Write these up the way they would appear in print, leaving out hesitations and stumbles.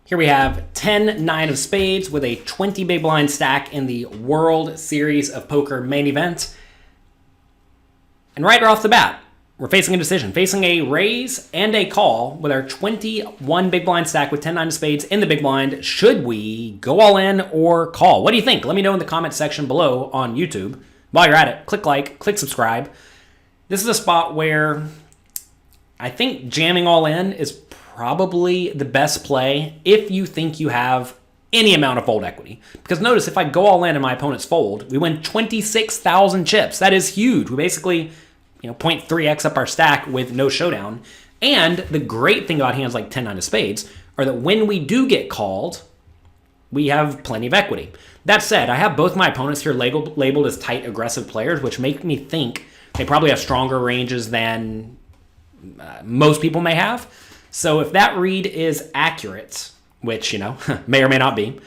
Here we have 10 9 of spades with a 20 big blind stack in the World Series of Poker Main Event. And right off the bat, we're facing a decision, facing a raise and a call with our 21 big blind stack with 10 9 of spades in the big blind. Should we go all in or call? What do you think? Let me know in the comment section below on YouTube. While you're at it, click like, click subscribe. This is a spot where I think jamming all in is probably the best play if you think you have any amount of fold equity. Because notice, if I go all in and my opponents fold, we win 26,000 chips. That is huge. We basically, 0.3x up our stack with no showdown. And the great thing about hands like 10 9 of spades are that when we do get called, we have plenty of equity. That said, I have both my opponents here labeled as tight, aggressive players, which make me think they probably have stronger ranges than most people may have. So if that read is accurate, which, may or may not be,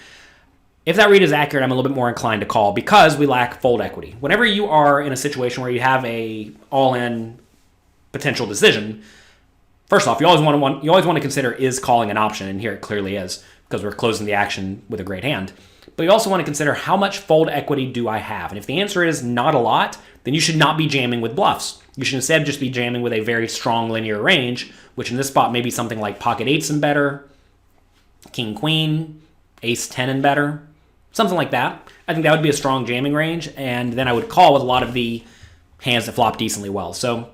if that read is accurate, I'm a little bit more inclined to call because we lack fold equity. Whenever you are in a situation where you have a all-in potential decision, first off, you always want to consider, is calling an option? And here it clearly is because we're closing the action with a great hand. But you also want to consider, how much fold equity do I have? And if the answer is not a lot, then you should not be jamming with bluffs. You should instead just be jamming with a very strong linear range, which in this spot may be something like pocket eights and better, king queen, ace 10 and better, something like that. I think that would be a strong jamming range, and then I would call with a lot of the hands that flop decently well. So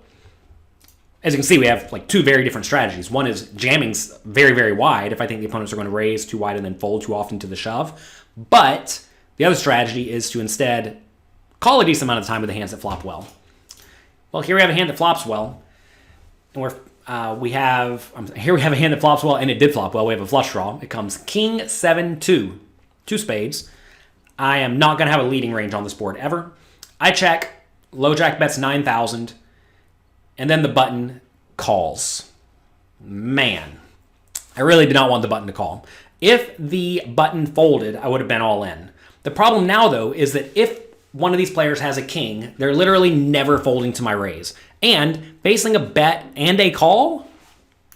as you can see, we have like two very different strategies. One is jamming's very, very wide if I think the opponents are going to raise too wide and then fold too often to the shove. But the other strategy is to instead call a decent amount of time with the hands that flop well. Well, here we have a hand that flops well, and we have a hand that flops well, and it did flop well. We have a flush draw. It comes king 7-2, two spades. I am not going to have a leading range on this board ever. I check. Low jack bets 9,000, and then the button calls. Man, I really did not want the button to call. If the button folded, I would have been all in. The problem now, though, is that if one of these players has a king, they're literally never folding to my raise. And facing a bet and a call,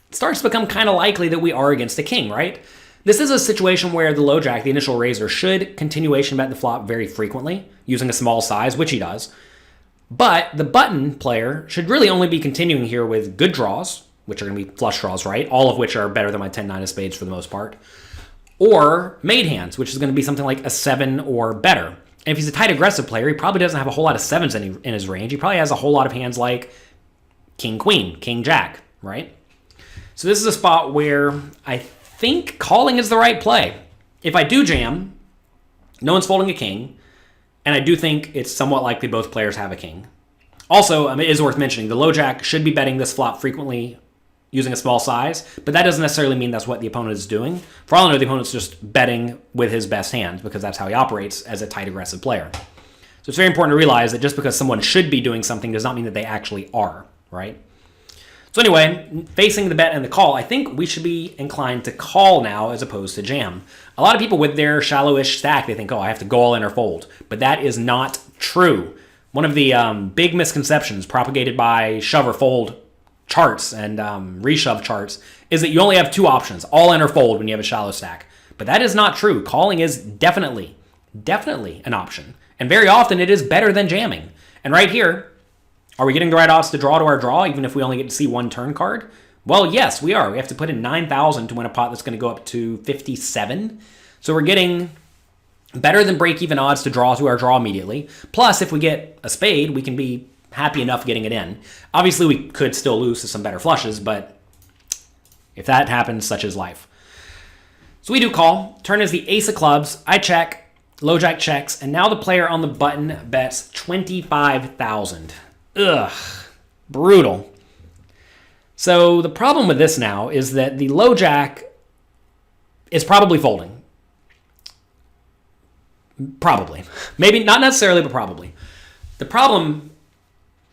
it starts to become kind of likely that we are against a king, right? This is a situation where the low jack, the initial raiser, should continuation bet the flop very frequently, using a small size, which he does. But the button player should really only be continuing here with good draws, which are going to be flush draws, right? All of which are better than my 10 9 of spades for the most part. Or made hands, which is going to be something like a 7 or better. And if he's a tight aggressive player, he probably doesn't have a whole lot of 7s in his range. He probably has a whole lot of hands like king queen, king jack, right? So this is a spot where I think calling is the right play. If I do jam, no one's folding a king, and I do think it's somewhat likely both players have a king. Also, it is worth mentioning, the low jack should be betting this flop frequently using a small size, but that doesn't necessarily mean that's what the opponent is doing. For all I know, the opponent's just betting with his best hand because that's how he operates as a tight aggressive player. So it's very important to realize that just because someone should be doing something does not mean that they actually are, right? So anyway, facing the bet and the call, I think we should be inclined to call now as opposed to jam. A lot of people with their shallowish stack, they think, oh, I have to go all in or fold. But that is not true. One of the big misconceptions propagated by shove or fold charts and reshove charts is that you only have two options, all in or fold, when you have a shallow stack. But that is not true. Calling is definitely an option. And very often it is better than jamming. And right here, are we getting the right odds to draw to our draw, even if we only get to see one turn card? Well, yes, we are. We have to put in 9,000 to win a pot that's going to go up to 57. So we're getting better than break-even odds to draw to our draw immediately. Plus, if we get a spade, we can be happy enough getting it in. Obviously, we could still lose to some better flushes, but if that happens, such is life. So we do call. Turn is the ace of clubs. I check. Low jack checks. And now the player on the button bets 25,000. Ugh. Brutal. So the problem with this now is that the low jack is probably folding. Probably. Maybe not necessarily, but probably.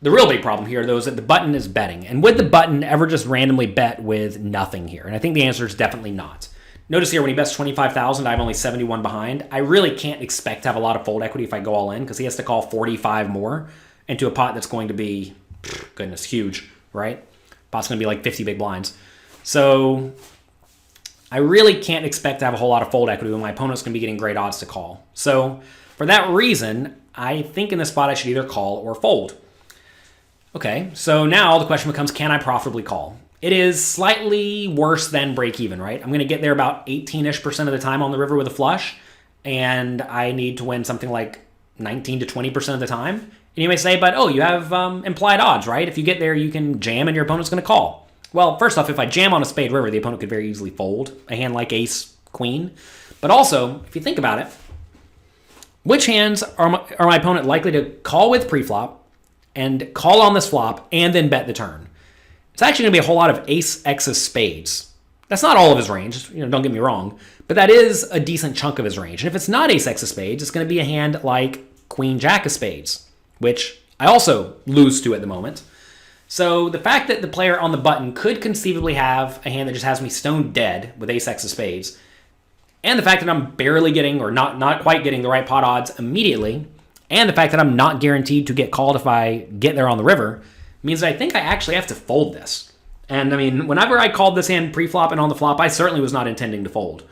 The real big problem here, though, is that the button is betting. And would the button ever just randomly bet with nothing here? And I think the answer is definitely not. Notice here, when he bets 25,000, I have only 71 behind. I really can't expect to have a lot of fold equity if I go all in, because he has to call 45 more into a pot that's going to be, goodness, huge, right? Pot's going to be like 50 big blinds. So I really can't expect to have a whole lot of fold equity when my opponent's going to be getting great odds to call. So for that reason, I think in this spot I should either call or fold. Okay, so now the question becomes, can I profitably call? It is slightly worse than break even, right? I'm going to get there about 18-ish% of the time on the river with a flush, and I need to win something like 19 to 20% of the time. And you may say, but oh, you have implied odds, right? If you get there, you can jam and your opponent's going to call. Well, first off, if I jam on a spade river, the opponent could very easily fold a hand like ace, queen. But also, if you think about it, which hands are my opponent likely to call with preflop and call on this flop and then bet the turn? It's actually going to be a whole lot of ace x of spades. That's not all of his range, don't get me wrong, but that is a decent chunk of his range. And if it's not ace x of spades, it's going to be a hand like queen jack of spades, which I also lose to at the moment. So the fact that the player on the button could conceivably have a hand that just has me stone dead with ace x of spades, and the fact that I'm barely getting or not quite getting the right pot odds immediately, and the fact that I'm not guaranteed to get called if I get there on the river, means that I think I actually have to fold this. And I mean, whenever I called this hand pre-flop and on the flop, I certainly was not intending to fold.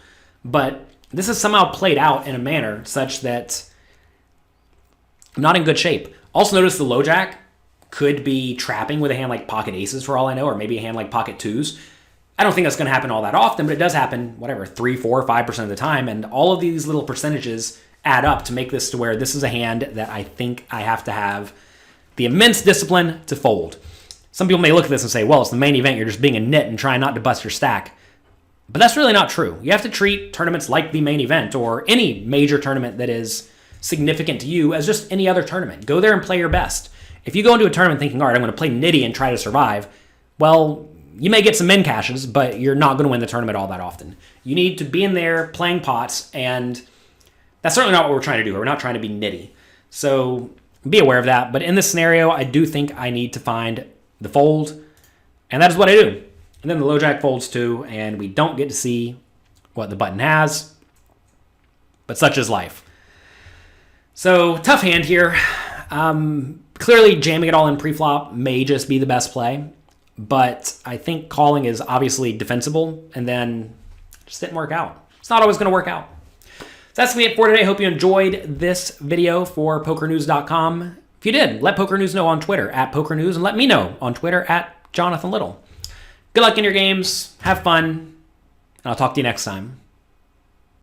But this has somehow played out in a manner such that I'm not in good shape. Also notice the low jack could be trapping with a hand like pocket aces for all I know, or maybe a hand like pocket twos. I don't think that's going to happen all that often, but it does happen, 3, 4, 5% of the time. And all of these little percentages add up to make this to where this is a hand that I think I have to have the immense discipline to fold. Some people may look at this and say, well, it's the main event. You're just being a nit and trying not to bust your stack. But that's really not true. You have to treat tournaments like the main event or any major tournament that is significant to you as just any other tournament. Go there and play your best. If you go into a tournament thinking, all right, I'm going to play nitty and try to survive, well, you may get some min cashes, but you're not going to win the tournament all that often. You need to be in there playing pots, and that's certainly not what we're trying to do. We're not trying to be nitty. So be aware of that. But in this scenario, I do think I need to find the fold, and that is what I do. And then the low jack folds too, and we don't get to see what the button has, but such is life. So tough hand here. Clearly, jamming it all in preflop may just be the best play, but I think calling is obviously defensible, and then just didn't work out. It's not always going to work out. So that's going to be it for today. Hope you enjoyed this video for PokerNews.com. If you did, let Poker News know on Twitter @PokerNews, and let me know on Twitter @JonathanLittle. Good luck in your games. Have fun, and I'll talk to you next time.